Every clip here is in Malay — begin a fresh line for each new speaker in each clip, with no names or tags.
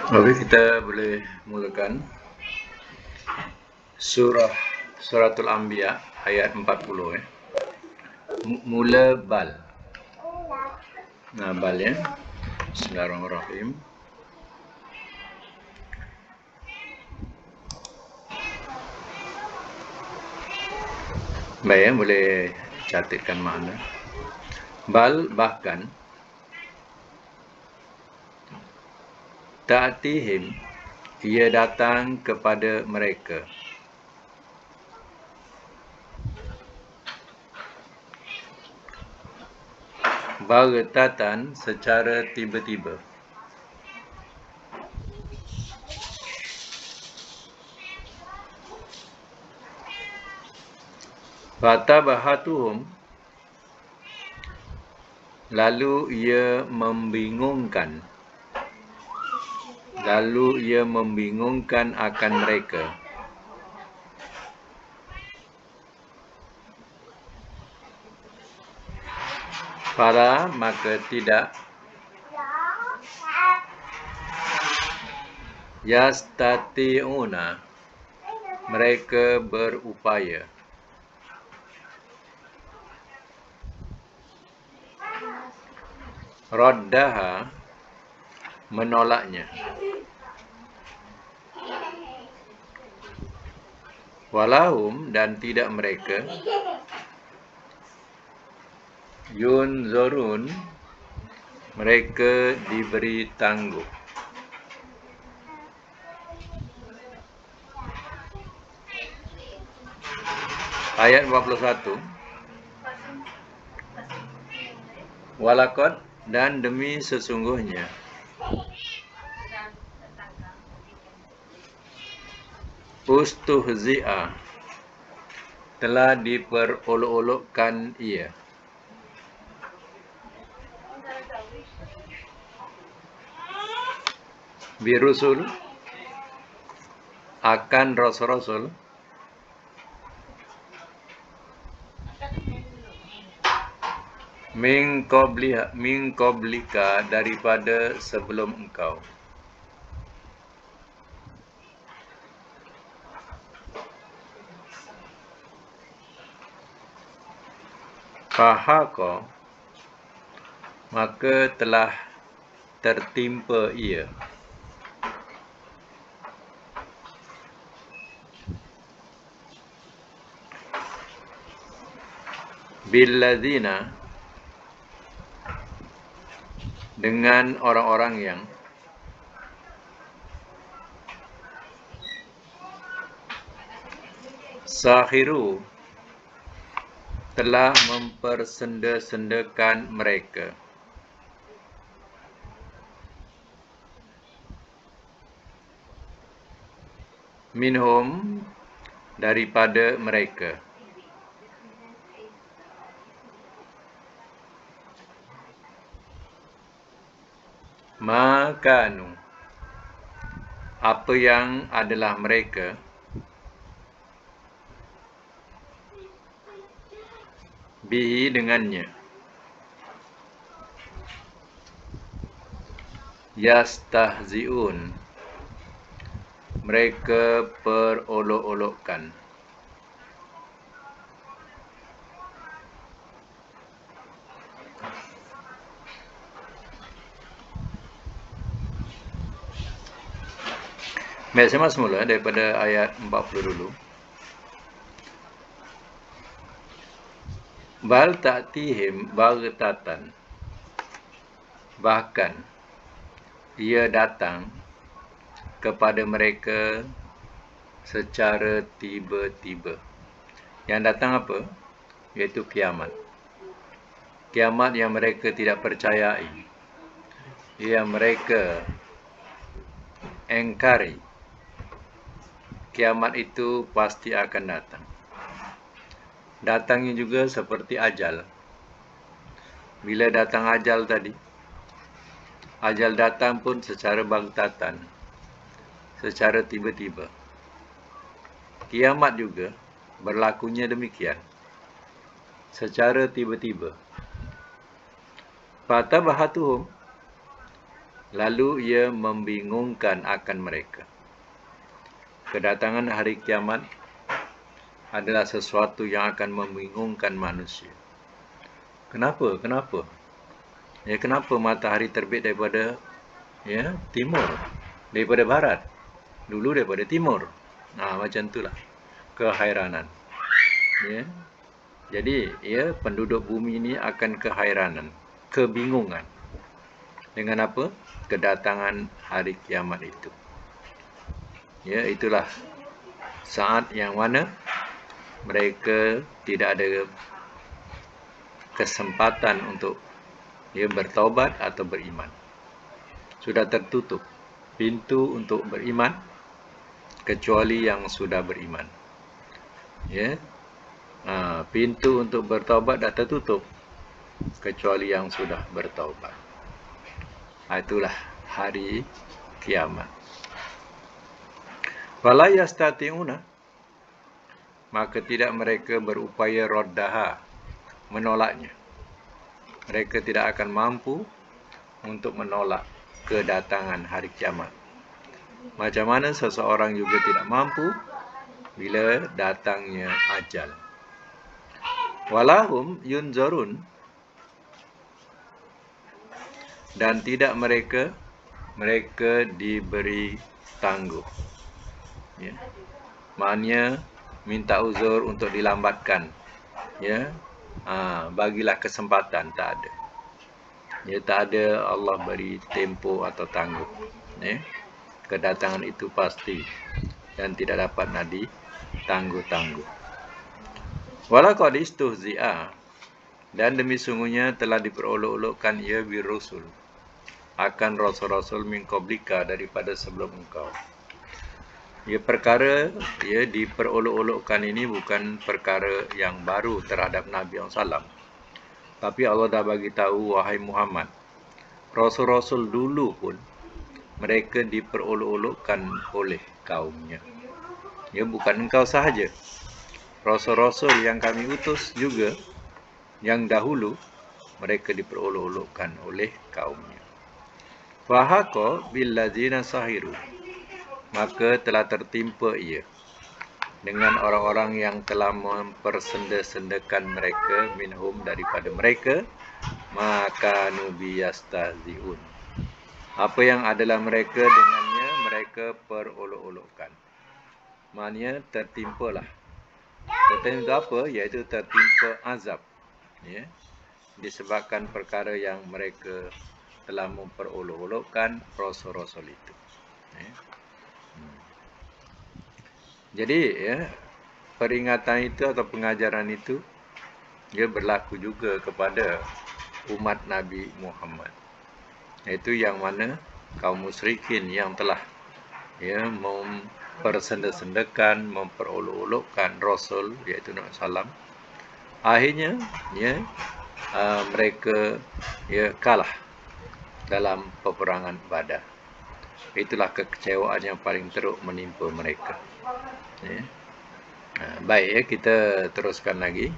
Oke, kita boleh mulakan Suratul Anbiya ayat 40 . Mula bal. Nah, bal ya. Bismillahirrahmanirrahim. Baik, boleh catatkan makna. Bal bahkan, ta'tihim ia datang kepada mereka. Baghtatan secara tiba-tiba. Fatabahatuhum lalu ia membingungkan. Akan mereka. Fala maka tidak yastati'una mereka berupaya. Raddaha menolaknya. Walahum dan tidak mereka. Yunzurun mereka diberi tangguh. Ayat 41. Walaqad dan demi sesungguhnya. Ustuhzi'a telah diperolok-olokkan ia. Birusul akan rasul-rasul. Min qablika daripada sebelum engkau. Fahaqa maka telah tertimpa ia. Billadzina dengan orang-orang yang sakhiru telah mempersenda-sendakan mereka. Minhum daripada mereka. Makanu apa yang adalah mereka. Bihi dengannya. Yastahzi'un mereka perolok-olokkan. Baik, saya masuk mula daripada ayat 40 dulu. Bal ta'tihim baghtatan bahkan ia datang kepada mereka secara tiba-tiba. Yang datang apa? Iaitu kiamat. Kiamat yang mereka tidak percayai, yang mereka engkari. Kiamat itu pasti akan datang. Datangnya juga seperti ajal. Bila datang ajal tadi, ajal datang pun secara baghtatan, secara tiba-tiba. Kiamat juga berlakunya demikian, secara tiba-tiba. Fatabahatuhum lalu ia membingungkan akan mereka. Kedatangan hari kiamat adalah sesuatu yang akan membingungkan manusia. Kenapa? Kenapa matahari terbit daripada timur, daripada barat, dulu daripada timur. Macam itulah kehairanan. Jadi penduduk bumi ini akan kehairanan, kebingungan. Dengan apa? Kedatangan hari kiamat itu. Itulah saat yang mana mereka tidak ada kesempatan untuk bertaubat atau beriman. Sudah tertutup pintu untuk beriman kecuali yang sudah beriman. Pintu untuk bertaubat dah tertutup kecuali yang sudah bertaubat. Itulah hari kiamat. Fala yastati'una, maka tidak mereka berupaya raddaha, menolaknya. Mereka tidak akan mampu untuk menolak kedatangan hari kiamat. Macam mana seseorang juga tidak mampu bila datangnya ajal. Walahum yunzarun, dan tidak mereka diberi tangguh. Maknanya minta uzur untuk dilambatkan. Bagilah kesempatan, tak ada. Tak ada Allah beri tempoh atau tangguh. Kedatangan itu pasti dan tidak dapat ditangguh-tangguh. Walaqad istuhzi'a, dan demi sungguhnya telah diperolok-olokkan ia birusul, akan rasul-rasul min qablika, daripada sebelum engkau. Perkara diperolok-olokkan ini bukan perkara yang baru terhadap Nabi SAW. Tapi Allah dah bagi tahu, wahai Muhammad, rasul-rasul dulu pun mereka diperolok-olokkan oleh kaumnya. Bukan engkau sahaja. Rasul-rasul yang kami utus juga, yang dahulu, mereka diperolok-olokkan oleh kaumnya. Fahaqa billazina sahiru, maka telah tertimpa ia dengan orang-orang yang telah mempersenda-sendakan mereka, minhum, daripada mereka, maka nubi yastahziun, apa yang adalah mereka dengannya mereka perolok-olokkan. Maknanya tertimpalah. Tertimpa apa? Iaitu tertimpa azab. Disebabkan perkara yang mereka telah memperolok-olokkan rasul-rasul itu. Jadi peringatan itu atau pengajaran itu berlaku juga kepada umat Nabi Muhammad. Itu yang mana kaum musyrikin yang telah mempersenda-sendakan, memperolok-olokkan Rasul, iaitu Nabi SAW. Akhirnya mereka kalah dalam peperangan Badar. Itulah kekecewaan yang paling teruk menimpa mereka. Baik, kita teruskan lagi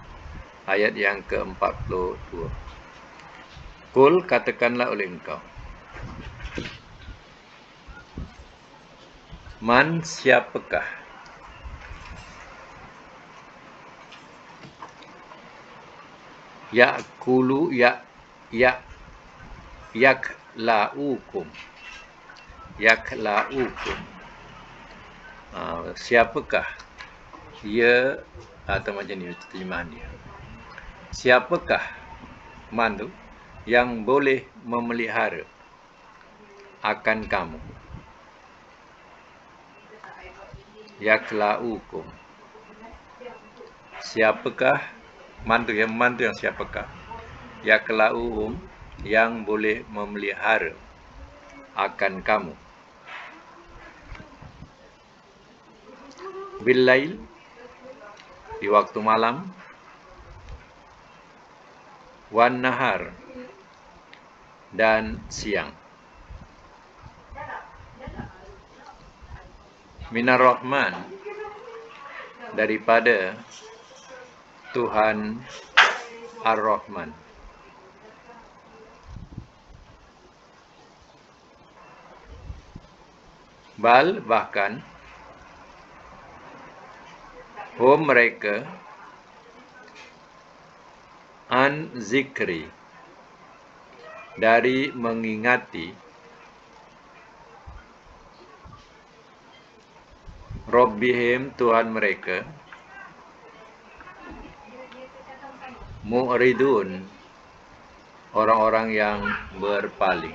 ayat yang ke-42. Qul, katakanlah oleh engkau, man, siapakah, ya'kulu yakla'ukum, siapakah ia, atau macam ni terjemahan dia, siapakah man tu yang boleh memelihara akan kamu, yakla'ukum, siapakah man tu yang siapakah, yakla'uhum, yang boleh memelihara akan kamu, billail, di waktu malam, wan nahar, dan siang, minar rahman, daripada Tuhan Ar-Rahman. Bal bahkan hum mereka an zikri dari mengingati Rabbihim Tuhan mereka mu'ridun orang-orang yang berpaling.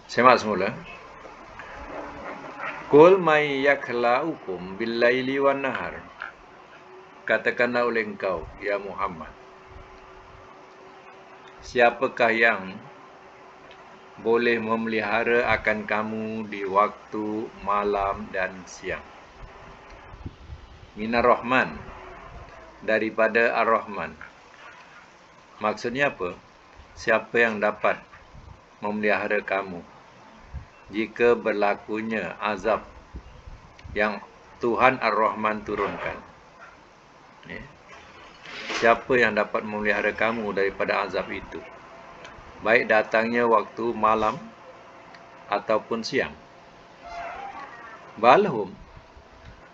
Semak semula. Qul may yakhlaukum bil laili wan nahar. Katakanlah oleh engkau ya Muhammad, siapakah yang boleh memelihara akan kamu di waktu malam dan siang? Minar Rahman, daripada Ar-Rahman. Maksudnya apa? Siapa yang dapat memelihara kamu jika berlakunya azab yang Tuhan Ar-Rahman turunkan? Siapa yang dapat memelihara kamu daripada azab itu, baik datangnya waktu malam ataupun siang? Balhum,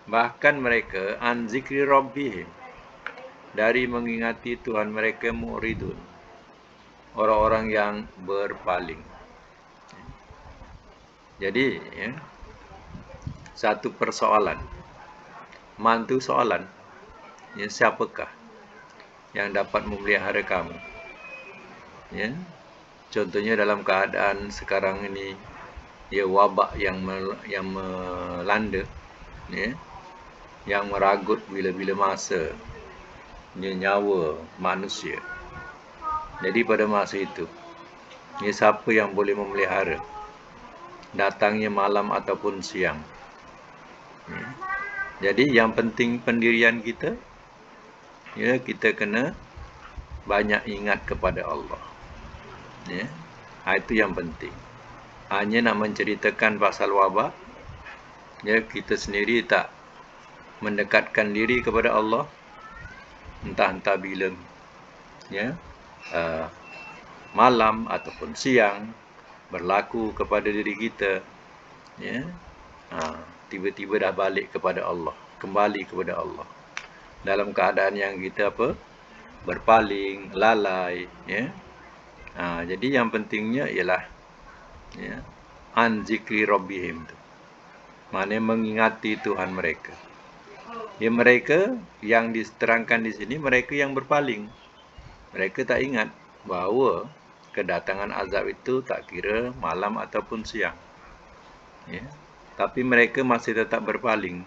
bahkan mereka an zikri rabbihim, dari mengingati Tuhan mereka mu'ridun, orang-orang yang berpaling. Jadi satu persoalan, mantu soalan, siapakah yang dapat memelihara kamu? Contohnya dalam keadaan sekarang ini, wabak yang melanda, yang meragut bila-bila masa nyawa manusia. Jadi pada masa itu, siapa yang boleh memelihara datangnya malam ataupun siang? Jadi yang penting pendirian kita, kita kena banyak ingat kepada Allah. Itu yang penting. Hanya nak menceritakan pasal wabak, kita sendiri tak mendekatkan diri kepada Allah, entah bila malam ataupun siang berlaku kepada diri kita, tiba-tiba dah balik kepada Allah, kembali kepada Allah dalam keadaan yang kita berpaling, lalai. Jadi yang pentingnya ialah an zikri rabbihim, maknanya mengingati Tuhan mereka. Mereka yang diterangkan di sini, mereka yang berpaling. Mereka tak ingat bahawa kedatangan azab itu tak kira malam ataupun siang. Tapi mereka masih tetap berpaling.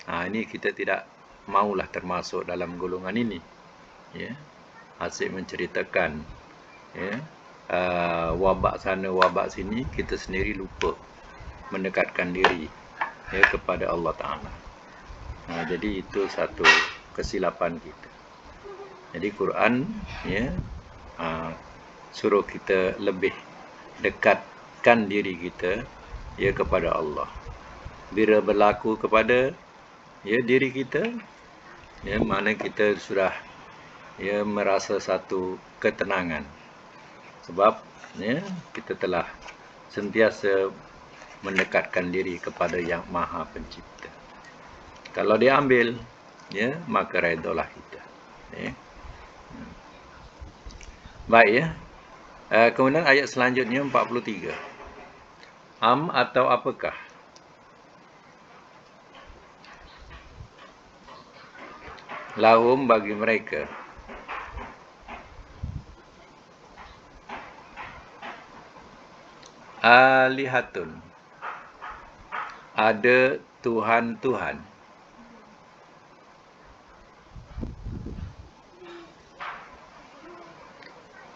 Ini kita tidak maulah termasuk dalam golongan ini. Asyik menceritakan wabak sana, wabak sini, kita sendiri lupa mendekatkan diri kepada Allah Ta'ala. Jadi itu satu kesilapan kita. Jadi Quran suruh kita lebih dekatkan diri kita kepada Allah. Bila berlaku kepada diri kita, mana kita sudah merasa satu ketenangan, sebab kita telah sentiasa mendekatkan diri kepada Yang Maha Pencipta. Kalau dia ambil, maka redalah kita. Baik, kemudian ayat selanjutnya 43. Am atau apakah? Lahum, bagi mereka. Alihatun, ada Tuhan-Tuhan.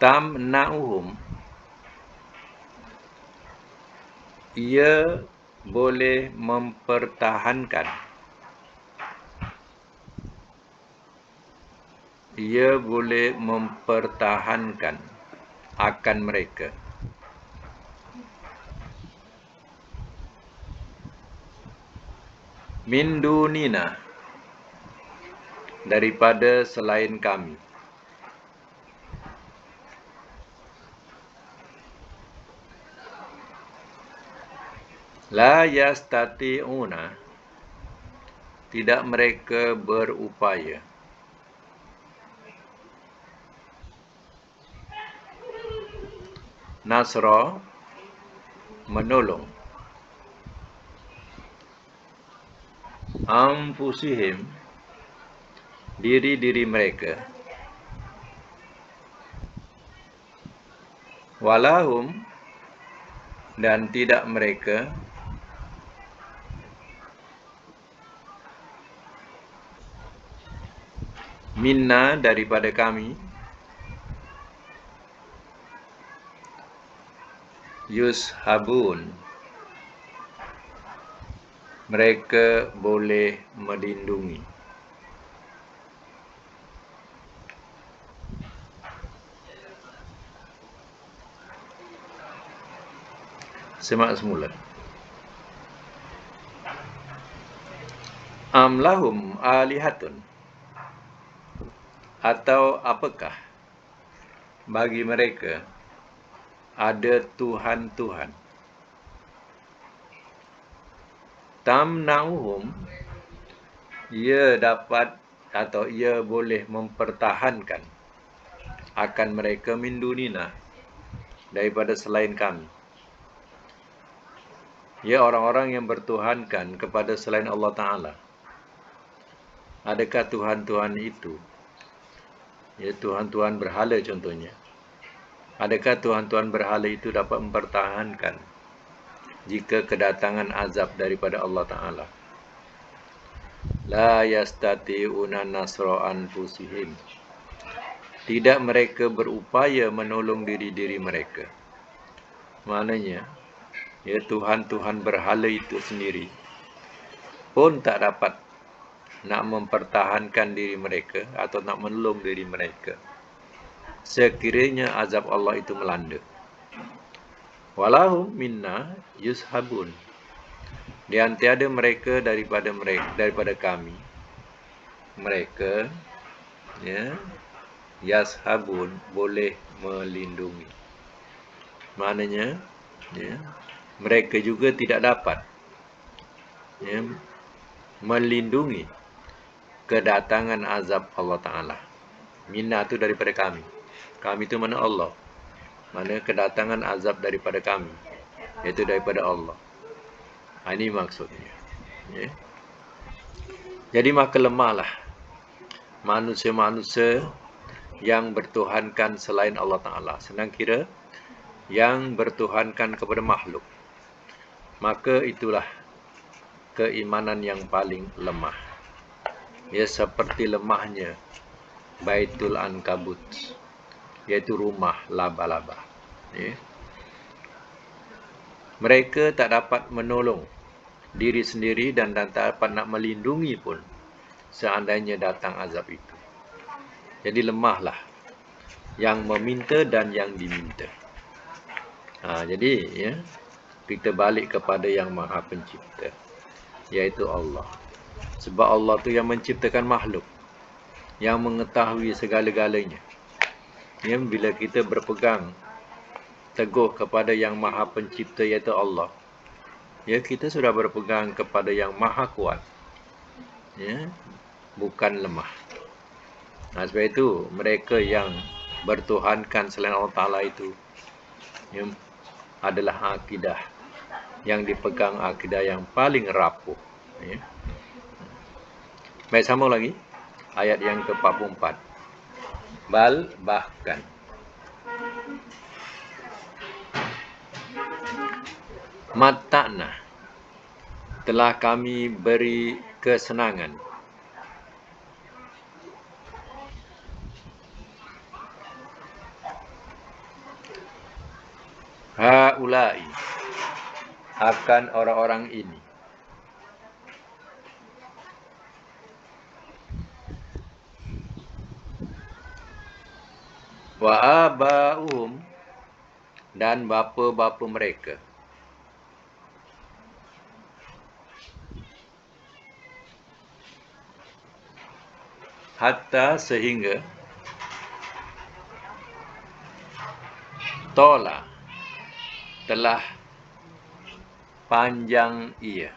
Tamna'uhum, ia boleh mempertahankan, ia boleh mempertahankan akan mereka. Min dunina, daripada selain kami. La yastati'una, tidak mereka berupaya. Nasra, menolong. Anfusihim, diri-diri mereka. Walahum, dan tidak mereka minna, daripada kami, yushabun, mereka boleh melindungi. Semak semula. Amlahum alihatun, atau apakah bagi mereka ada Tuhan-Tuhan. Tamna'uhum, ia dapat atau ia boleh mempertahankan akan mereka min dunina, daripada selain kami. Ya, orang-orang yang bertuhankan kepada selain Allah Ta'ala. Adakah Tuhan-Tuhan itu, ya, Tuhan-Tuhan berhala contohnya, adakah Tuhan-Tuhan berhala itu dapat mempertahankan jika kedatangan azab daripada Allah Ta'ala? La yastati'una nasra anfusihim, tidak mereka berupaya menolong diri-diri mereka. Maknanya, ya, Tuhan-Tuhan berhala itu sendiri pun tak dapat nak mempertahankan diri mereka atau nak menolong diri mereka sekiranya azab Allah itu melanda. Walahum minna yushabun, dan tiada mereka daripada kami, mereka, ya, yashabun, boleh melindungi. Maknanya, ya, mereka juga tidak dapat, ya, melindungi kedatangan azab Allah Ta'ala. Minna itu daripada kami. Kami itu mana? Allah. Mana kedatangan azab daripada kami, iaitu daripada Allah. Ini maksudnya, ya. Jadi maka lemahlah manusia-manusia yang bertuhankan selain Allah Ta'ala. Senang kira yang bertuhankan kepada makhluk, maka itulah keimanan yang paling lemah. Ya, seperti lemahnya Baitul Ankabut, iaitu rumah laba-laba. Ya. Mereka tak dapat menolong diri sendiri dan tak dapat nak melindungi pun seandainya datang azab itu. Jadi lemahlah yang meminta dan yang diminta. Jadi, ya, kita balik kepada yang Maha Pencipta, iaitu Allah. Sebab Allah tu yang menciptakan makhluk, yang mengetahui segala-galanya. Ya, bila kita berpegang teguh kepada yang Maha Pencipta, iaitu Allah, ya, kita sudah berpegang kepada yang Maha Kuat, ya, bukan lemah. Sebab itu mereka yang bertuhankan selain Allah Ta'ala itu, ya, adalah akidah yang dipegang, akidah yang paling rapuh, ya. Baik, sama lagi ayat yang ke-44. Bal, bahkan, mata'na, telah kami beri kesenangan, haulai, akan orang-orang ini, wa aba'uhum, dan bapa-bapa mereka, hatta, sehingga, tola, telah panjang ia.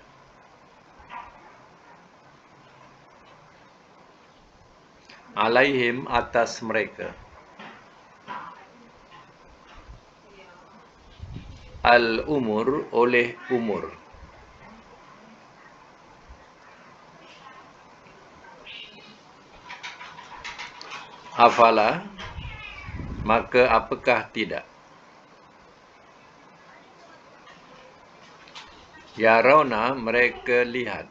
Alaihim, atas mereka. Al-umur, oleh umur. Afala, maka apakah tidak? Yarawna, mereka lihat.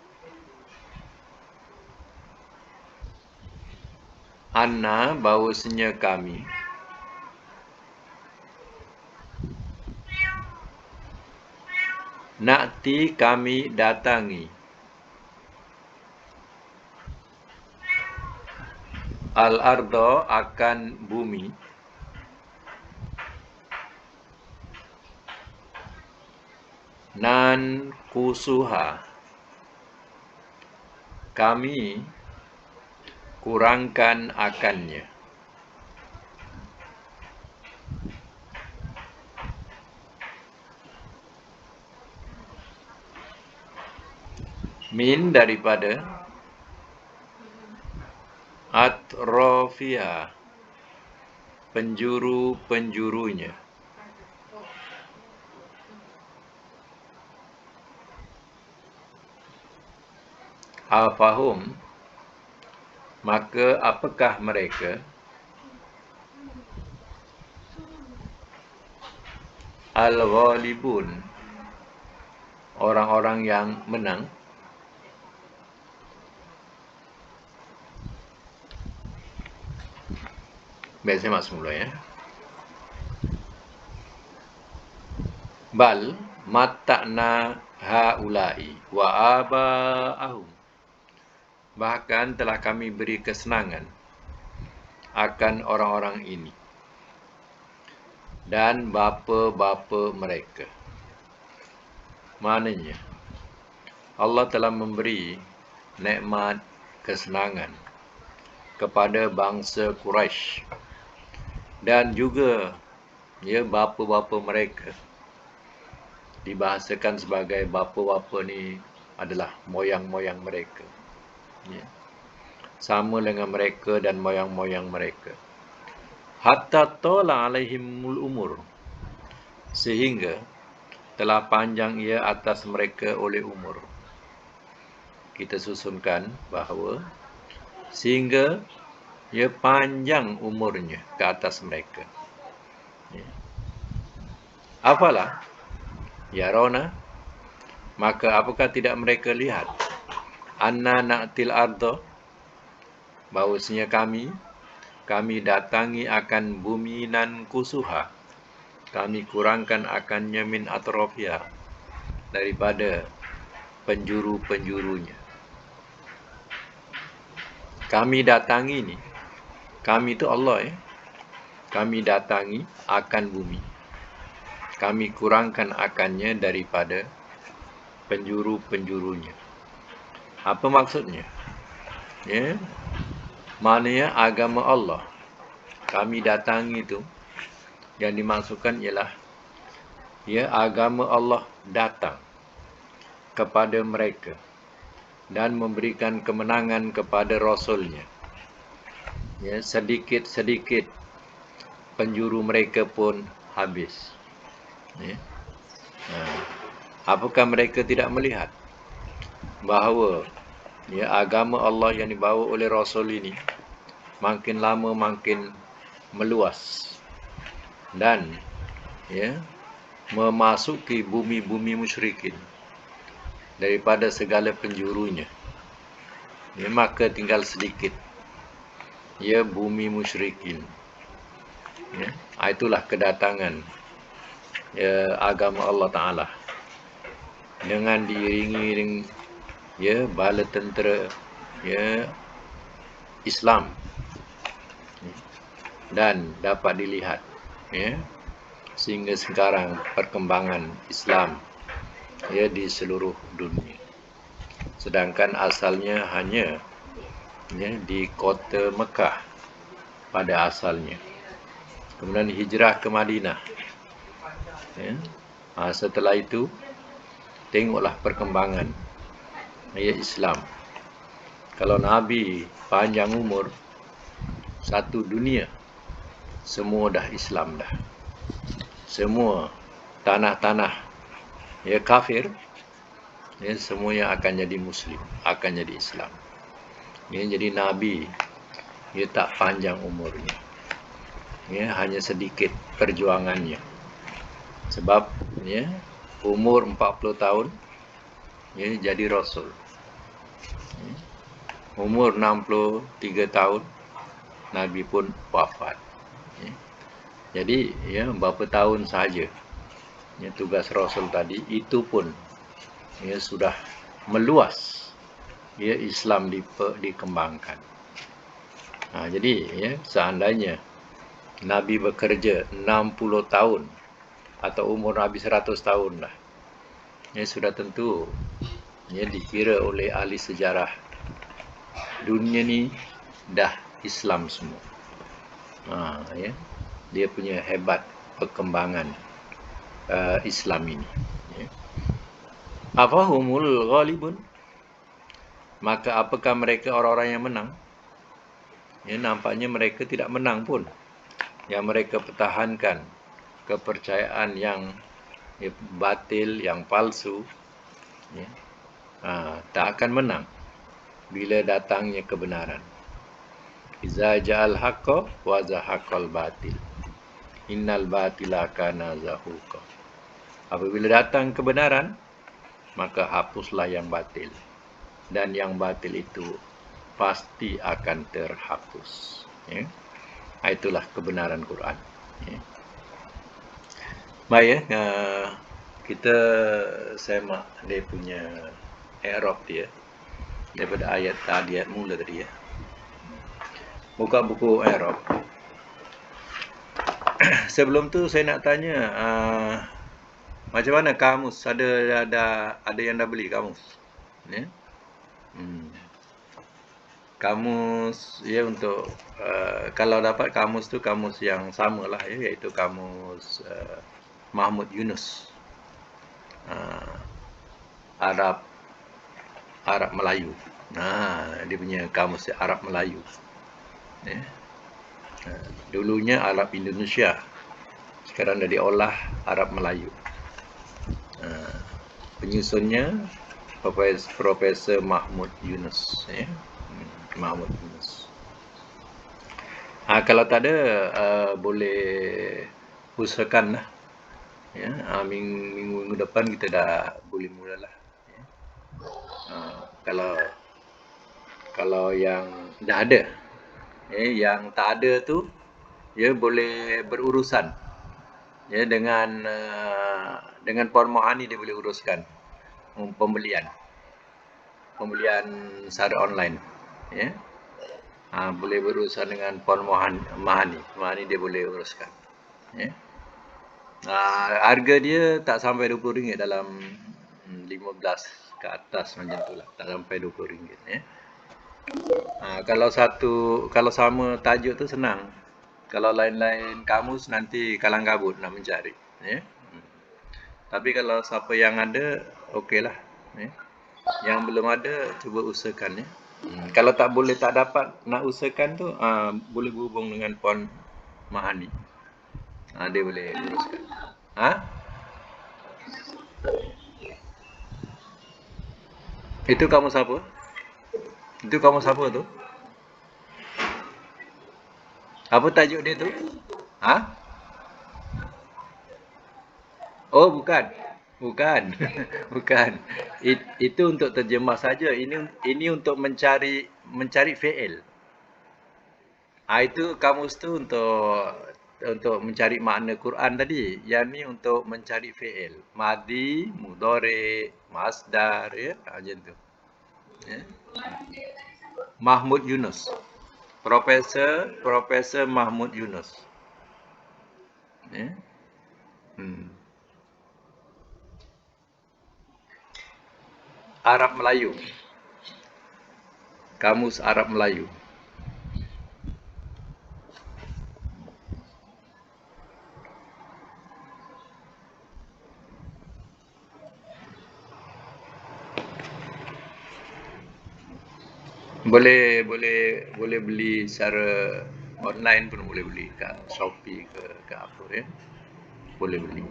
Anna, bahawasanya kami. Na'ti, kami datangi. Al-ardo, akan bumi. Nan kusuha, kami kurangkan akannya. Min, daripada. Atrofiha, penjuru-penjurunya. Afahum, maka apakah mereka? Al-ghalibun, orang-orang yang menang. Baik, saya masuk mula ya. Bal matta'na haula'i wa aba'ahum, bahkan telah kami beri kesenangan akan orang-orang ini dan bapa-bapa mereka. Maknanya Allah telah memberi nikmat kesenangan kepada bangsa Quraisy dan juga bapa-bapa mereka. Dibahasakan sebagai bapa-bapa ni adalah moyang-moyang mereka. Sama dengan mereka dan moyang-moyang mereka. Hatta tola alaihimul umur, sehingga telah panjang ia atas mereka oleh umur. Kita susunkan bahawa sehingga ia panjang umurnya ke atas mereka. Apalah Yarona, maka apakah tidak mereka lihat? Anna na'til ardo, bahawasanya kami datangi akan bumi nan kusuha, kami kurangkan akannya min atrofia, daripada penjuru-penjurunya. Kami datangi ni, kami itu Allah ya. Kami datangi akan bumi, kami kurangkan akannya daripada penjuru-penjurunya. Apa maksudnya? Ya, maknanya agama Allah kami datangi itu, yang dimaksudkan ialah agama Allah datang kepada mereka dan memberikan kemenangan kepada Rasulnya. Sedikit-sedikit penjuru mereka pun habis. Apakah mereka tidak melihat bahawa agama Allah yang dibawa oleh Rasul ini makin lama makin meluas dan memasuki bumi-bumi musyrikin daripada segala penjurunya. Maka tinggal sedikit bumi musyrikin. Itulah kedatangan agama Allah Ta'ala dengan diiringi bala tentera Islam, dan dapat dilihat sehingga sekarang perkembangan Islam di seluruh dunia. Sedangkan asalnya hanya di kota Mekah pada asalnya. Kemudian hijrah ke Madinah. Setelah itu tengoklah perkembangan Islam. Kalau Nabi panjang umur, satu dunia semua dah Islam dah. Semua tanah-tanah kafir, semuanya akan jadi Muslim, akan jadi Islam. Jadi Nabi tak panjang umurnya, hanya sedikit perjuangannya. Sebab umur 40 tahun jadi Rasul. Umur 63 tahun Nabi pun wafat. Jadi berapa tahun saja tugas Rasul tadi, itu pun sudah meluas Islam dikembangkan. Jadi seandainya Nabi bekerja 60 tahun atau umur Nabi 100 tahun lah, sudah tentu dikira oleh ahli sejarah dunia ni dah Islam semua. Dia punya hebat perkembangan Islam ini. Afahumul ghalibun, maka apakah mereka orang-orang yang menang? Nampaknya mereka tidak menang pun. Yang mereka pertahankan kepercayaan yang batil, yang palsu, tak akan menang bila datangnya kebenaran. Iza ja'al haqqa wa zahaqal batil, innal batila kana zahuqa. Apabila datang kebenaran, maka hapuslah yang batil, dan yang batil itu pasti akan terhapus. Itulah kebenaran Quran. Baik, kita semak dia punya i'rab dia daripada ayat tadi, ayat mula tadi. Buka buku i'rab. Sebelum tu saya nak tanya, macam mana kamus? Ada yang dah beli kamus? Kamus untuk kalau dapat kamus tu kamus yang samalah, iaitu kamus Mahmud Yunus, Arab Melayu. Dia punya kamus Arab Melayu. Dulunya Arab Indonesia, sekarang dah diolah Arab Melayu. Penyusunnya Profesor Mahmud Yunus. Mahmud Yunus. Kalau tak ada, boleh usahakan lah. Minggu depan kita dah boleh mulalah. Kalau yang dah ada, yang tak ada tu boleh berurusan dengan Puan Mohani. Dia boleh uruskan pembelian secara online. Boleh berurusan dengan Puan Mohani, dia boleh uruskan. Harga dia tak sampai RM20, dalam 15 ke atas macam tu lah, tak sampai RM20. Kalau sama tajuk tu senang. Kalau lain-lain kamus nanti kalang kabut nak mencari. Tapi kalau siapa yang ada, okeylah. Yang belum ada, cuba usahakan. Kalau tak dapat nak usahakan tu, boleh berhubung dengan Puan Mahani. Dia boleh uruskan. Itu kamus apa? Itu kamus apa tu? Apa tajuk dia tu? Oh, bukan. Bukan. Itu untuk terjemah saja. Ini untuk mencari fi'il. Itu kamus tu untuk mencari makna Quran tadi. Yang ni untuk mencari fi'il. Madhi, mudhari, masdar, macam tu. Mahmud Yunus. Profesor Mahmud Yunus. Arab Melayu. Kamus Arab Melayu. boleh beli secara online pun boleh beli kat Shopee ke apa ya. Boleh beli.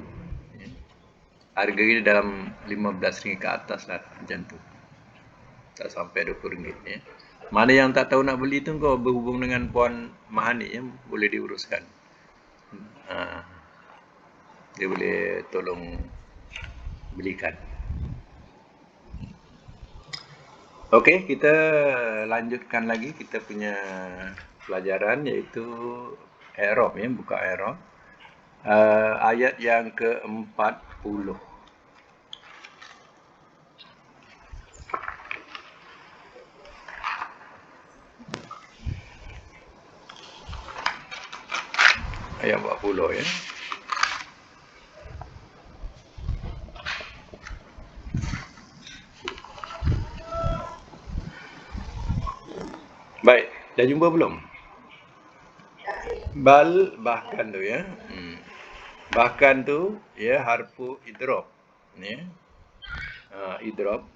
Ya. Harga dia dalam RM15 ke atas lah macam tu. Tak sampai RM20 ya. Mana yang tak tahu nak beli tu kau berhubung dengan Puan Mahani ya, boleh diuruskan. Dia boleh tolong belikan. Okey, kita lanjutkan lagi kita punya pelajaran iaitu i'rab ya, buka i'rab. Ayat yang ke-40. Ayat 40 ya. Baik, dah jumpa belum? Bahkan tu ya. Bahkan tu ya harfu idrob. Ya. Idrob.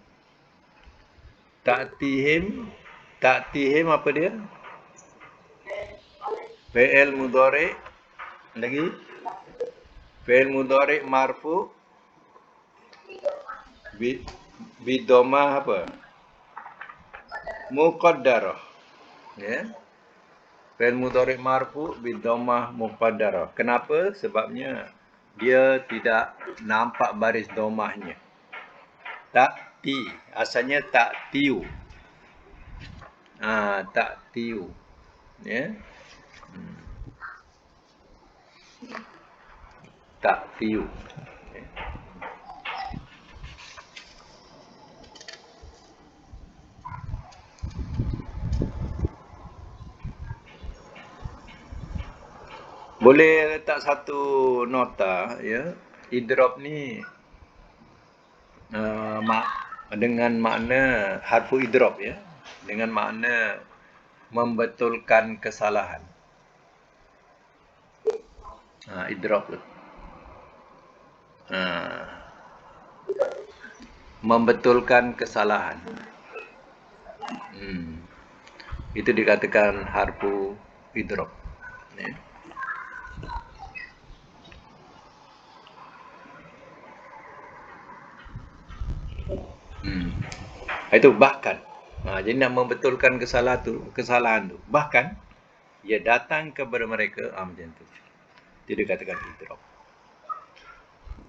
Ta'tihim apa dia? Fi'il mudhari lagi. Fi'il mudhari marfu bidhamah apa? Muqaddarah. Ya. Fi'il mudhari marfu bidhamah muqaddarah. Kenapa? Sebabnya dia tidak nampak baris dhammahnya. Ta'ti, asalnya ta'tiu. Ta'tiu. Ya. Ta'tiu. Boleh letak satu nota ya. Idrob ni dengan makna harfu idrob ya. Dengan makna membetulkan kesalahan. Idrob tu. Membetulkan kesalahan. Itu dikatakan harfu idrob. Ya. Itu bahkan. Jadi nak membetulkan kesalahan tu. Bahkan ia datang kepada mereka macam tu. Itu dikatakan idrob.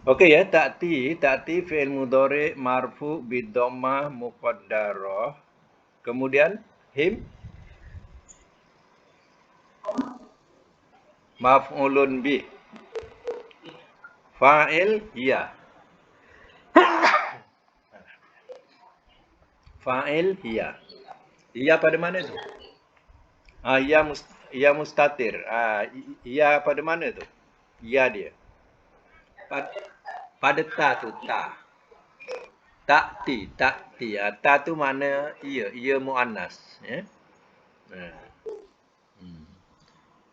Okey ya, ta'ti fi'il mudhari marfu bidhammah muqaddarah. Kemudian him maf'ulun bih. Fa'il ya. Fa'il ya. Ya pada mana tu? Ya mustatir. Ya pada mana tu? Ya dia. Pada ta tu, ta. Ta'ti. Ta tu mana ia muannas, ya.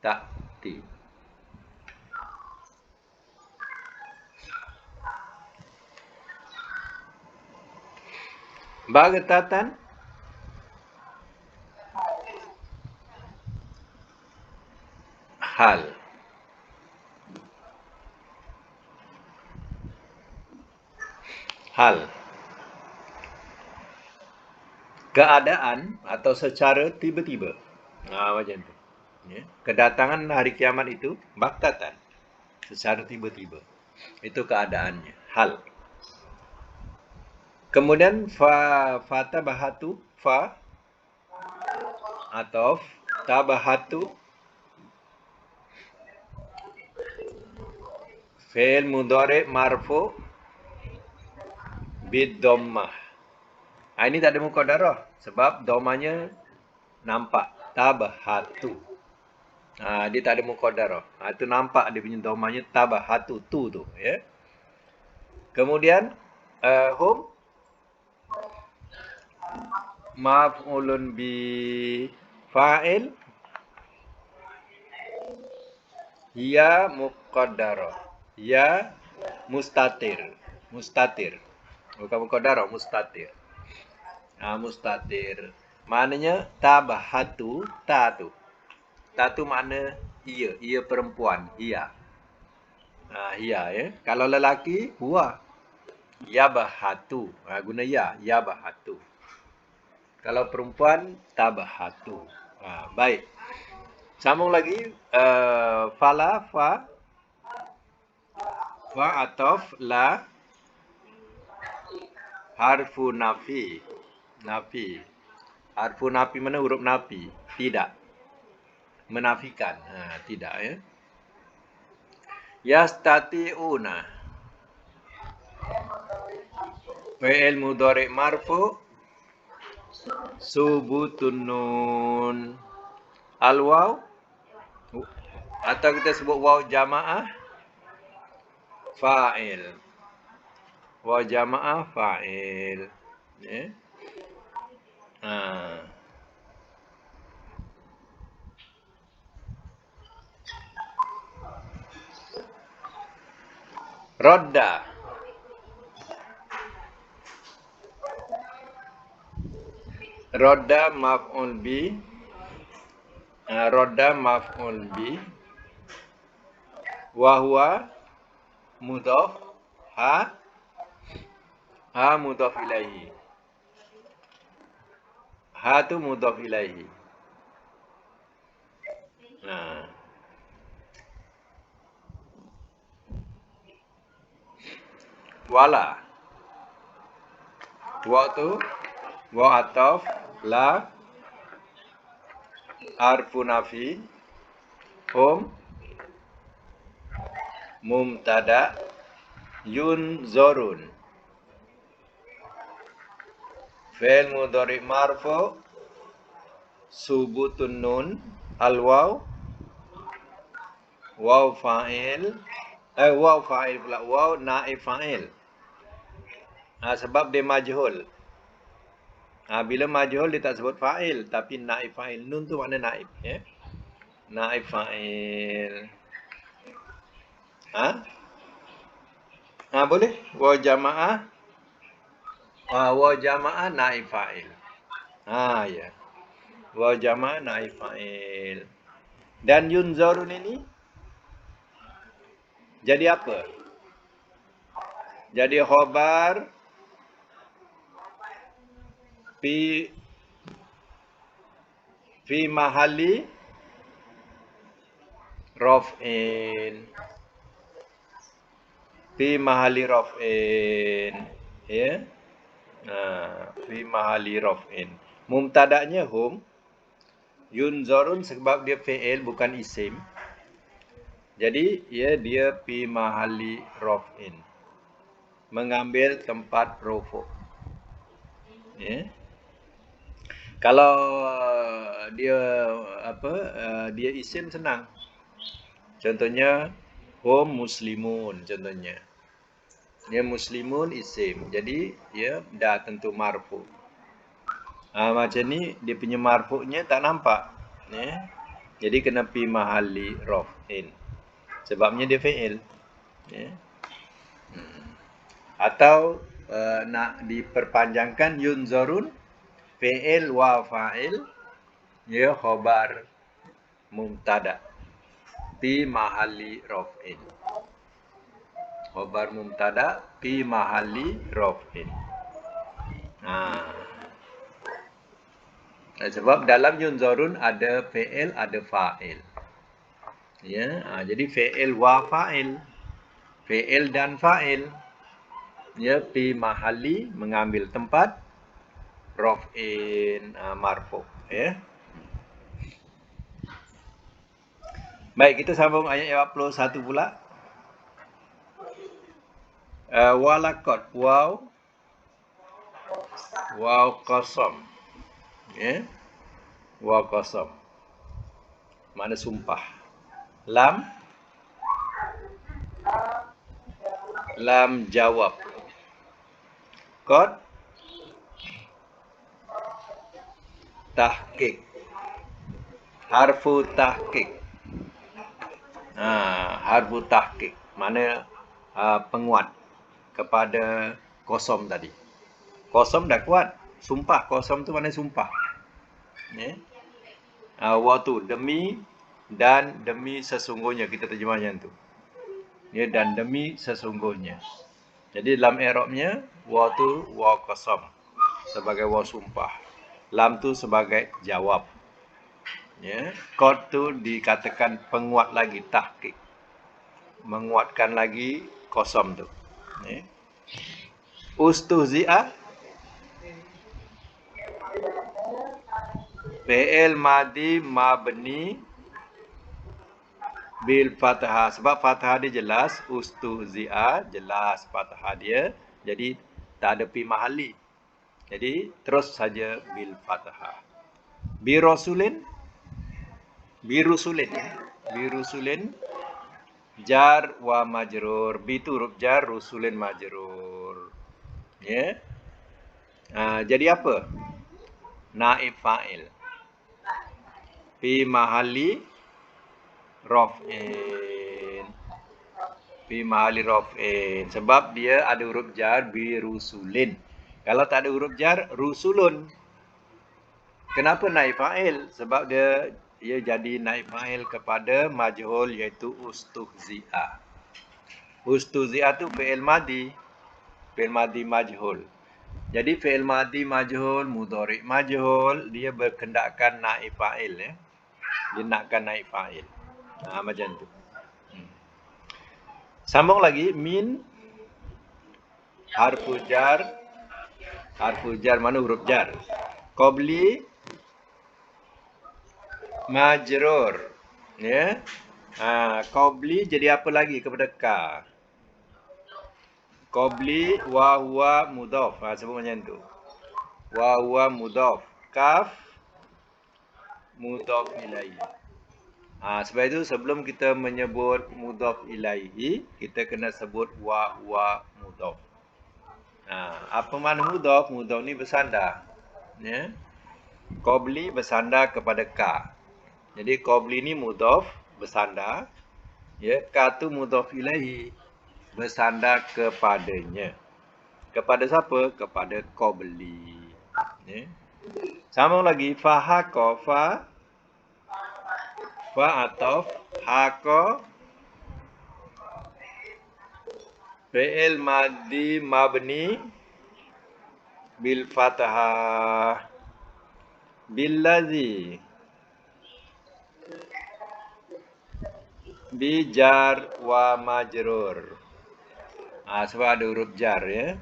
Ta'ti. Baghtatan hal. Keadaan atau secara tiba-tiba. Macam tu. Ya. Kedatangan hari kiamat itu baghtatan. Secara tiba-tiba. Itu keadaannya. Hal. Kemudian fatabahatu atau tabahatu fi'il mudhari marfu bidhammah. Ini tak ada muqaddarah sebab dhammahnya nampak. Tabahatu. Dia tak ada muqaddarah. Itu nampak dia punya dhammahnya tabahatu tu ya. Kemudian hum maf'ulun bi fa'il ya muqaddarah. Ya mustatir. Bukan muqaddarah, mustatir. Mustatir. Maknanya tabahatu, ta tu. Ta tu makna ia, ia perempuan, ia. Ia ya. Kalau lelaki, huwa. Yabahatu. Guna ya, yabahatu. Kalau perempuan, tabahatu. Baik. Sambung lagi. Fala, fa. Fa atof, la. Harfu nafi. Nafi. Harfu nafi mana huruf nafi? Tidak. Menafikan. Tidak ya. Yastati'una. Fi'il mudhari' marfu. Subutun nun. Al-waw. Atau kita sebut waw jamaah. Fa'il. Waw jamaah fa'il. Ya. Rodda. Rodda maf'ul bi. Rodda maf'ul bi. Wahwa mudhaf. Ha mudhaf ilaihi. Ha tu mudhaf ilaihi. Wala. Wa tu wa ataf la harfu nafi hum mubtada yunzarun. Fi'il mudhari' marfu subutun nun al waw fa'il waw fa'il pula waw naib fa'il. Sebab dia majhul. Bila majhul dia tak sebut fa'il tapi naib fa'il. Nun tu makna naib ya. Naib fa'il. Boleh waw jamaah. Waw jamaah naib fa'il. Ya. Waw jamaah naib fa'il. Dan yunzarun ini jadi apa? Jadi khabar fi mahalli raf'in. Fi mahalli raf'in. Ya. Fi mahalli raf'in. Mubtada'nya hum. Yunzarun sebab dia fi'il bukan isim. Jadi dia fi mahalli raf'in. Mengambil tempat rufu'. Ya. Kalau dia dia isim senang. Contohnya hum muslimun contohnya. Dia muslimun isim. Jadi dia dah tentu marfu'. Macam ni dia punya marfu'nya tak nampak. Ya. Jadi kena fi mahalli raf'in. Sebabnya dia fi'il. Ya. Atau nak diperpanjangkan yunzarun fi'il wa fa'il ya khabar mubtada fi mahalli raf'in. Khabar mubtada fi mahalli raf'in. Sebab dalam yunzarun ada fi'il ada fa'il. Ya, jadi fi'il wa fa'il. Fi'il dan fa'il. Ya, fi mahalli mengambil tempat raf'in marfu'. Ya. Baik, kita sambung ayat 41 pula. Walaqad waw qasam. Ya. Waw qasam. Mana sumpah. Lam jawab. Qad tahqiq. Harfu tahqiq. Harfu tahqiq. Mana penguat kepada kosam tadi. Kosam dah kuat. Sumpah. Kosam tu mana sumpah. Ya. Waktu demi dan demi sesungguhnya kita terjemahnya tu. Ya, dan demi sesungguhnya. Jadi dalam i'rabnya wa tu wa qasam sebagai wa sumpah. Lam tu sebagai jawab. Ya, qad tu dikatakan penguat lagi tahqiq. Menguatkan lagi qasam tu. Ya. Ustuhzi'a fi'il madhi mabni bil fathah. Sebab fathah dia jelas, ustuhzi'a jelas fathah dia. Jadi tak ada pi mahali. Jadi terus saja bil fathah. Bi rasulin jar wa majrur. Bi tu huruf jar, rusulin majrur. Ya. Jadi apa? Naib fa'il. Fi mahali raf'in. Fi mahali raf'in. Sebab dia ada huruf jar bi rusulin. Kalau tak ada huruf jar, rusulun. Kenapa naib fa'il? Sebab dia jadi naib fa'il kepada majhul iaitu ustuhzi'a. Ustuhzi'a tu fi'il madhi. Fi'il madhi majhul. Jadi fi'il madhi majhul, mudhari' majhul, dia berkendakkan naib fa'il ya. Dia nakkan naib fa'il. Macam tu. Sambung lagi min harfu jar. Harfu jar mana huruf jar? Qabli majrur. Ya. Qabli jadi apa lagi kepada ka? Qabli wa huwa mudhaf. Sebut macam tu. Wa huwa mudhaf. Kaf mudhaf ilaihi. Sebab itu sebelum kita menyebut mudhaf ilaihi, kita kena sebut wa huwa mudhaf. Apa makna mudhaf? Mudhaf ni bersandar. Ya. Qabli bersandar kepada ka. Jadi qabli ni mudhaf bersandar. Ya, ka tu mudhaf ilaihi bersandar kepadanya. Kepada siapa? Kepada qabli. Ya. Sambung lagi fahaqa fa ataf haqa fi'il madhi mabni bil fathah billazi bi jar wa majrur. Sebab ada huruf jar ya.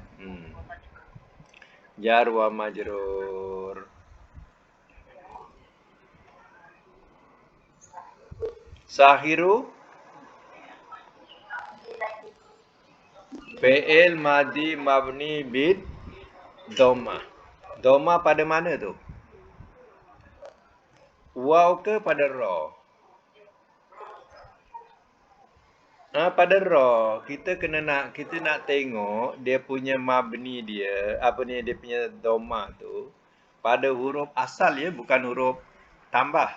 Jar wa majrur. Sahiru fi'il madhi mabni bid dhamma. Dhamma pada mana tu? Waw ke pada ra? Pada ra. Kita nak tengok dia punya mabni dia, dia punya dhamma tu pada huruf asal ya, bukan huruf tambah.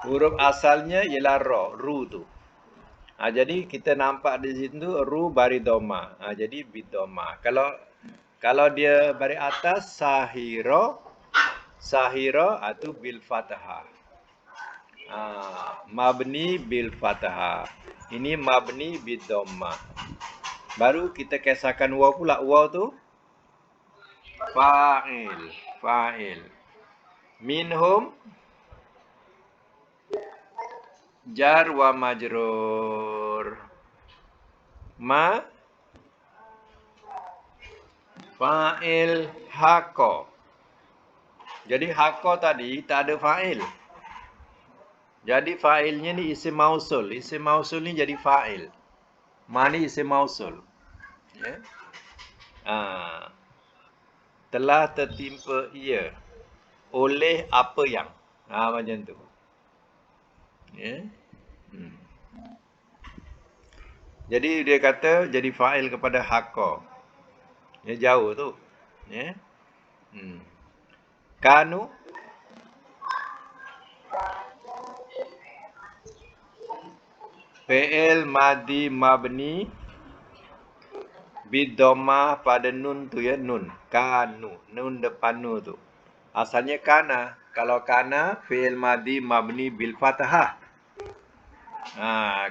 Huruf asalnya ialah ra, ru tu. Jadi kita nampak di situ ru bari dhamma. Jadi bid dhamma. Kalau dia bari atas sahira tu bil fathah. Mabni bil fathah. Ini mabni bid dhamma. Baru kita kisahkan waw pula. Waw tu fa'il. Minhum jar wa majrur. Ma fa'il haqa. Jadi haqa tadi tak ada fa'il. Jadi fa'ilnya ni isim mausul. Isim mausul ni jadi fa'il. Ma ni isim mausul. Ya. Telah tertimpa ia oleh apa yang. Macam tu. Ya. Jadi dia kata jadi fa'il kepada haqa. Ya, jauh tu. Ya. Kanu fi'il madhi mabni bid dhamma pada nun tu ya, nun. Kanu. Nun depan nun tu. Asalnya kana. Kalau kana, fi'il madhi mabni bil fathah.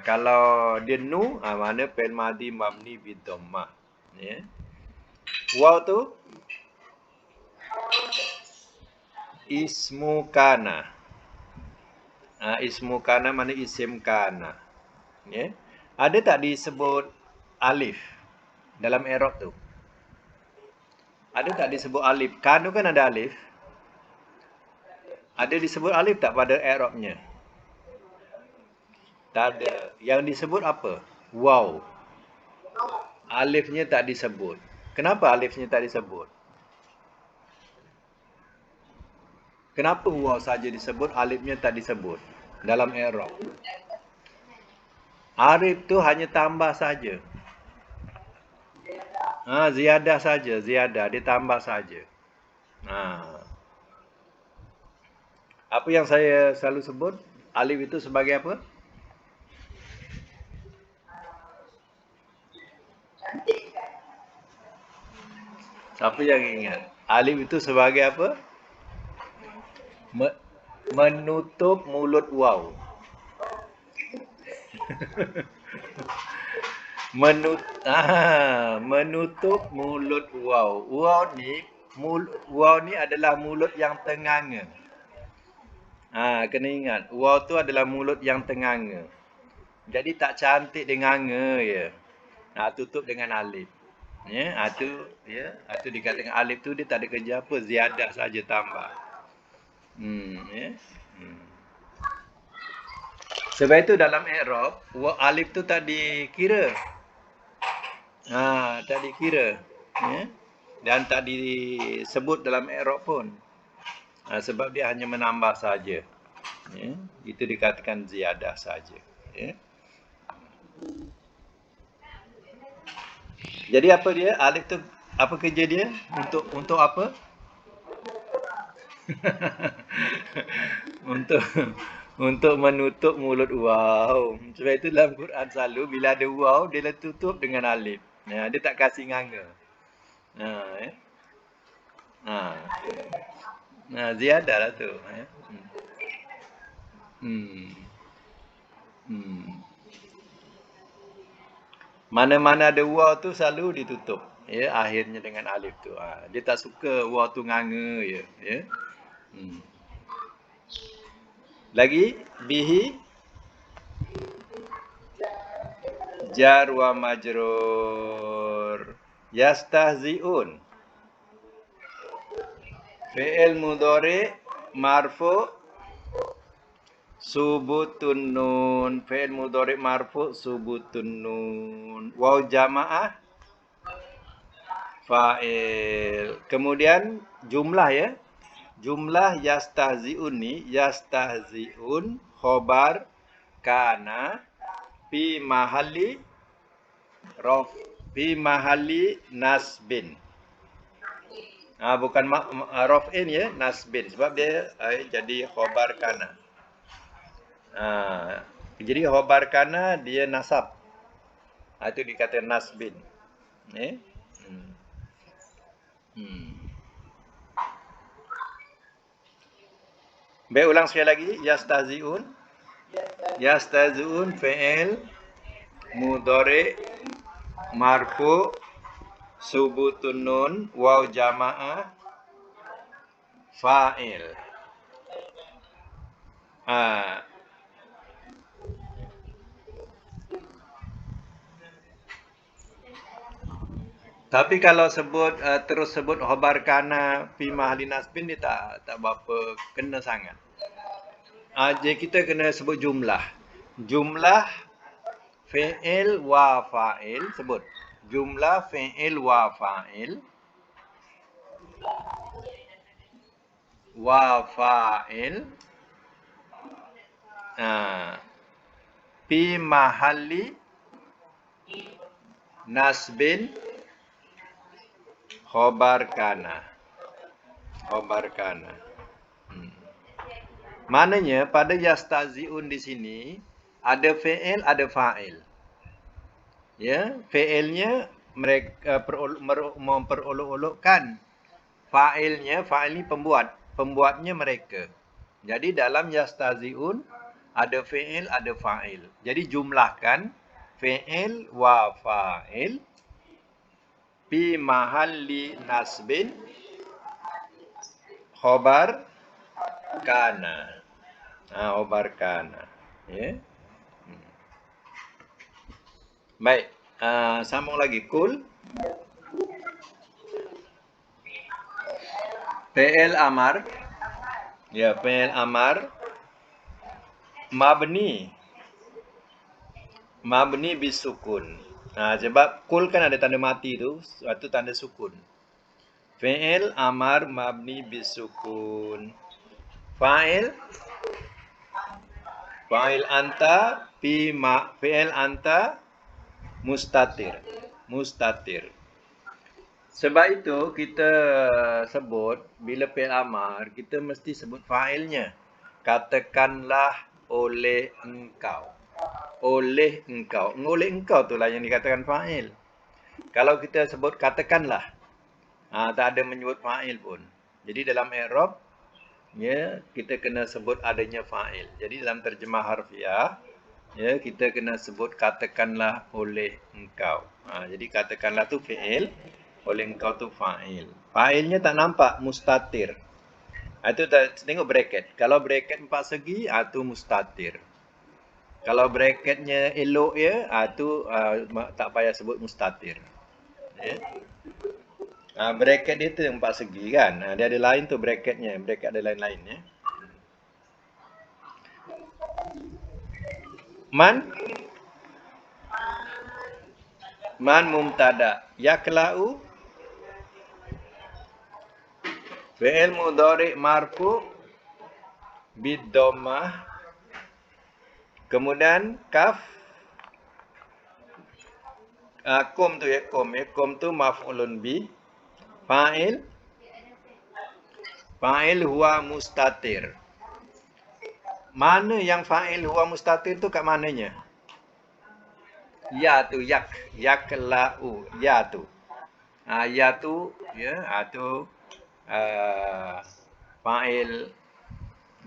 Kalau dia nu, mana fi'il madhi mabni bil dhammah. Ya. Waw tu ismu kana. Ismu kana mana isim kana. Ya. Ada tak disebut alif dalam i'rab tu? Ada tak disebut alif? Kan tu kan ada alif. Ada disebut alif tak pada i'rabnya? Tak ada. Yang disebut apa? Waw. Alifnya tak disebut. Kenapa alifnya tak disebut? Kenapa waw saja disebut, alifnya tak disebut dalam i'rab? Alif tu hanya tambah saja. Ziyadah saja, ziyadah, ditambah saja. Apa yang saya selalu sebut, alif itu sebagai apa? Siapa yang ingat? Alif itu sebagai apa? Menutup mulut waw. Menutup mulut waw. Waw ni adalah mulut yang tenganga. Kena ingat, waw tu adalah mulut yang tenganga. Jadi tak cantik dengan ya. Tutup dengan alif. Ya, itu dikatakan alif tu dia tak ada kerja apa, ziyadah saja tambah. Ya. Sebab itu dalam i'rab, alif tu tak dikira. Tak dikira. Ya. Dan tak disebut dalam i'rab pun. Sebab dia hanya menambah saja. Ya. Itu dikatakan ziyadah saja. Ya. Jadi apa dia? Alif tu apa kerja dia? Untuk apa? untuk menutup mulut waw. Sebab itu dalam Quran selalu bila ada waw dia tutup dengan alif. Dia tak kasih nganga. Ziyadah lah tu. Mana-mana ada waw tu selalu ditutup. Ya, akhirnya dengan alif tu. Dia tak suka waw tu nganga ya. Ya. Lagi bihi jar wa majrur. Yastahzi'un. Fi'il mudhari marfu subutun nun. Fi'il mudhari marfu subutun nun. Waw jamaah fa'il. Kemudian jumlah ya. Jumlah yastahzi'un ni, yastahzi'un khobar kana fi mahalli nasbin. Bukan raf'in ya, nasbin. Sebab dia jadi khobar kana. Jadi khobar kana dia nasab. Itu dikatakan nasbin. Baik, ulang sekali lagi. Yastahzi'un. Yastahzi'un fi'il mudhari marfu subutun nun waw jamaah fa'il. Tapi kalau terus sebut khobar kana fi mahalli nasbin, dia tak berapa kena sangat. Jadi kita kena sebut jumlah. Jumlah fi'il wa fa'il, sebut. Jumlah fi'il wa fa'il. Wa fa'il. Fi mahalli nasbin khobar kana. Khobar kana. Maknanya pada yastahzi'un di sini ada fi'il, ada fa'il. Ya, fi'ilnya mereka memperolok-olokkan. Fa'il ni pembuat. pembuatnya mereka. Jadi dalam yastaziun ada fi'il, ada fa'il. Jadi jumlahkan fi'il wa fa'il fi mahalli nasbin khobar kana. Khobar kana. Ya. Baik, sambung lagi. Kul fi'il amar. Ya, fi'il amar mabni bisukun. Sebab kul kan ada tanda mati tu, itu tanda sukun. Fi'il amar mabni bisukun. Fa'il anta fi'il anta mustatir. Sebab itu kita sebut bila fi'il amar kita mesti sebut fa'ilnya. Katakanlah oleh engkau. Oleh engkau. Oleh engkau itulah yang dikatakan fa'il. Kalau kita sebut katakanlah, tak ada menyebut fa'il pun. Jadi dalam i'rab, ya, kita kena sebut adanya fa'il. Jadi dalam terjemah harfiah, ya, kita kena sebut katakanlah oleh engkau. Jadi katakanlah tu fi'il, oleh engkau tu fa'il. Fa'ilnya tak nampak, mustatir. Itu tengok bracket. Kalau bracket 4 segi, itu mustatir. Kalau bracketnya elok ya, tu tak payah sebut mustatir. Ya. Bracket dia tu 4 segi kan. Dia ada lain tu bracketnya. Bracket ada lain-lain ya. Man mumtada. Yakla'u fi'il mudhari' marfu bid dhammah. Kemudian kaf kum tu ya, kum tu maf'ulun bi. Fa'il huwa mustatir. Mana yang fa'il huwa mustatir tu kat mananya? Ya tu yakla'u, ya tu. Ya tu ya, tu fa'il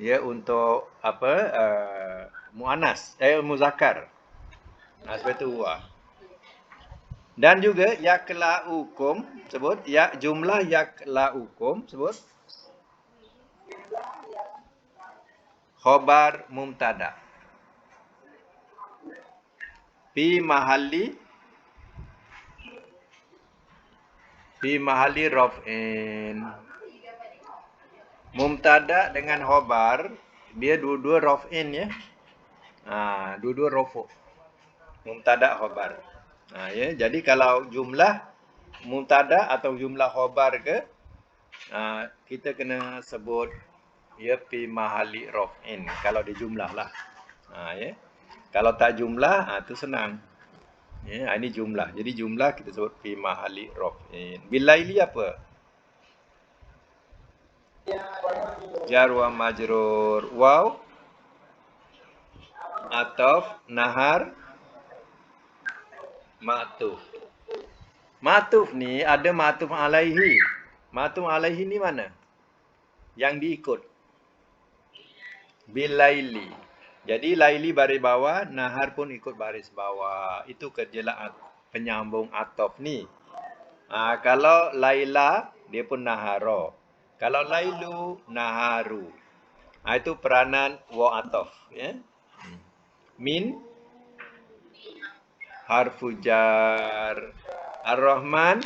ya untuk apa? Muannas, muzakkar. Sebab itu huwa. Dan juga yakla'ukum sebut ya, jumlah yakla'ukum sebut khobar mubtada fi mahalli raf'in. Mubtada dengan khobar dia dua-dua raf'in ya. Dua-dua rafu'. Mubtada khobar. Ya, jadi kalau jumlah mubtada atau jumlah khobar ke, kita kena sebut ya fi mahalli raf'in kalau di jumlah lah. Ya. Kalau tak jumlah, tu senang. Ya, ini jumlah. Jadi jumlah kita sebut fi mahalli raf'in. Bilaili apa? Jar wa majrur. Waw ataf nahar ma'tuf. Ma'tuf ni ada ma'tuf alaihi. Ma'tuf alaihi ni mana? Yang diikut. Bilaili. Jadi laili baris bawah, nahar pun ikut baris bawah. Itu kerjalah penyambung ataf ni. Kalau laila dia pun naharo. Kalau lailu naharu. Itu peranan wa ataf ya. Min harfu jar. Ar-Rahman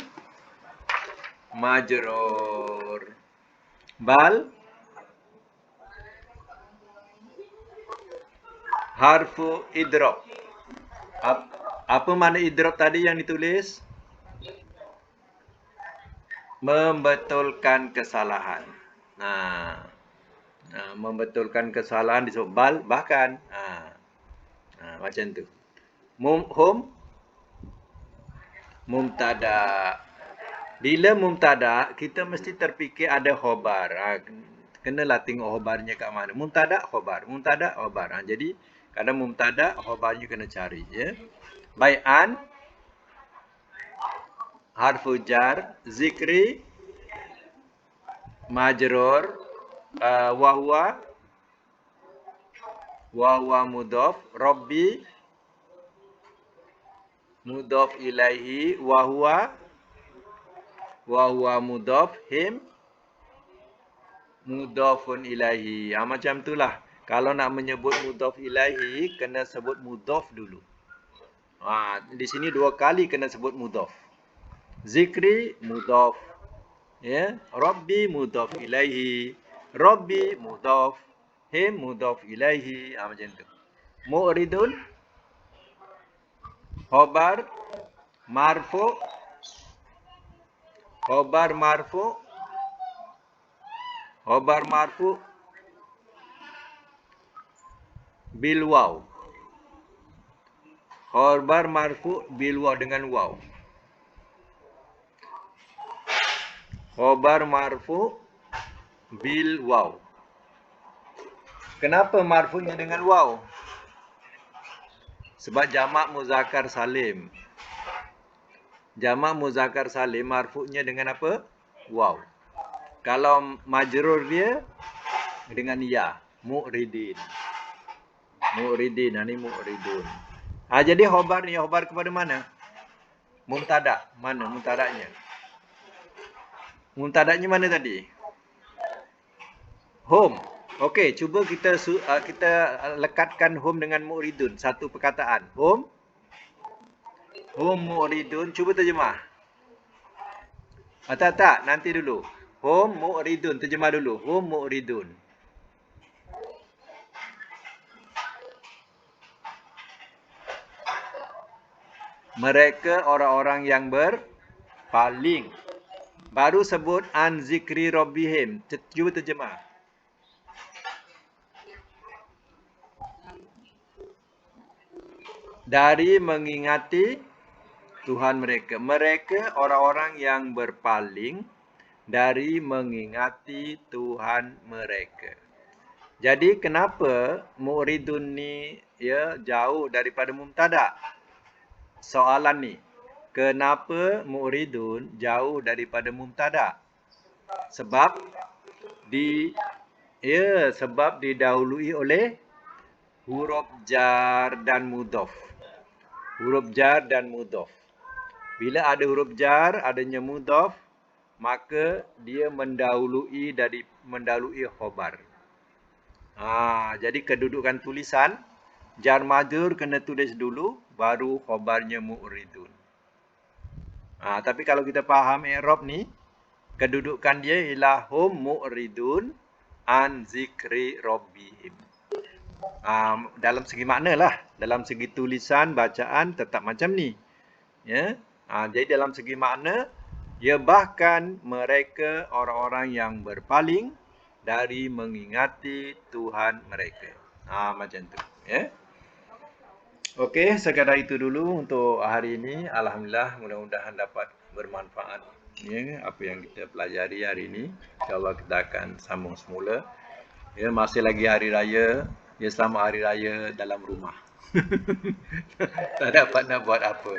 majrur. Bal harfu idrop. Apa makna idrop tadi yang ditulis? Membetulkan kesalahan. Membetulkan kesalahan disebut bal, bahkan. Macam tu. Hum mubtada. Bila mubtada, kita mesti terfikir ada khobar. Kenalah tengok khobarnya kat mana. Mubtada khobar, mubtada khobar. Jadi kadang mubtada khobarnya kena cari ya. Bai'an harfu jar, zikri majrur Wa huwa mudhaf, Rabbi mudhaf ilaihi, wa huwa mudhaf, him mudhafun ilaihi. Macam itulah. Kalau nak menyebut mudhaf ilaihi, kena sebut mudhaf dulu. Di sini dua kali kena sebut mudhaf. Zikri mudhaf. Ya, Rabbi mudhaf ilaihi. Rabbi mudhaf. Him mudhaf ilaihi. Macam tu. Mu'ridun khabar marfu. Khabar marfu. Khabar marfu bil waw. Khabar marfu bil waw, dengan waw. Khabar marfu bil waw. Kenapa marfu'nya dengan waw? Sebab jamak muzakkar salim. Jamak muzakkar salim marfu'nya dengan apa? Waw. Kalau majrur dia dengan ya, mu'ridin. Mu'ridin, ini mu'ridun. Jadi khabar ni, khabar kepada mana? Mubtada. Mana mubtadanya? Mubtadanya mana tadi? Hum. Okey, cuba kita lekatkan hum dengan mu'ridun. Satu perkataan. Hum mu'ridun. Cuba terjemah. Tak. Nanti dulu. Hum mu'ridun. Terjemah dulu. Hum mu'ridun. Mereka orang-orang yang berpaling. Baru sebut an zikri rabbihim. Cuba terjemah. Dari mengingati Tuhan mereka. Mereka orang-orang yang berpaling dari mengingati Tuhan mereka. Jadi kenapa mu'ridun ni jauh daripada mubtada? Soalan ni. Kenapa mu'ridun jauh daripada mubtada? Sebab didahului oleh huruf jar dan mudhaf. Huruf jar dan mudhaf. Bila ada huruf jar, adanya mudhaf, maka dia mendahului khabar. Jadi kedudukan tulisan, jar majrur kena tulis dulu, baru khabarnya mu'ridun. Tapi kalau kita faham i'rab ni, kedudukan dia ialah hum mu'ridun an zikri rabbihim. Dalam segi makna lah. Dalam segi tulisan, bacaan tetap macam ni. Ya. Jadi dalam segi makna, bahkan mereka orang-orang yang berpaling dari mengingati Tuhan mereka. Macam tu. Ya. Okey, sekadar itu dulu untuk hari ini. Alhamdulillah, mudah-mudahan dapat bermanfaat. Ya, apa yang kita pelajari hari ini. InsyaAllah kita akan sambung semula. Ya, masih lagi hari raya. Selamat hari raya dalam rumah. Tak dapat nak buat apa.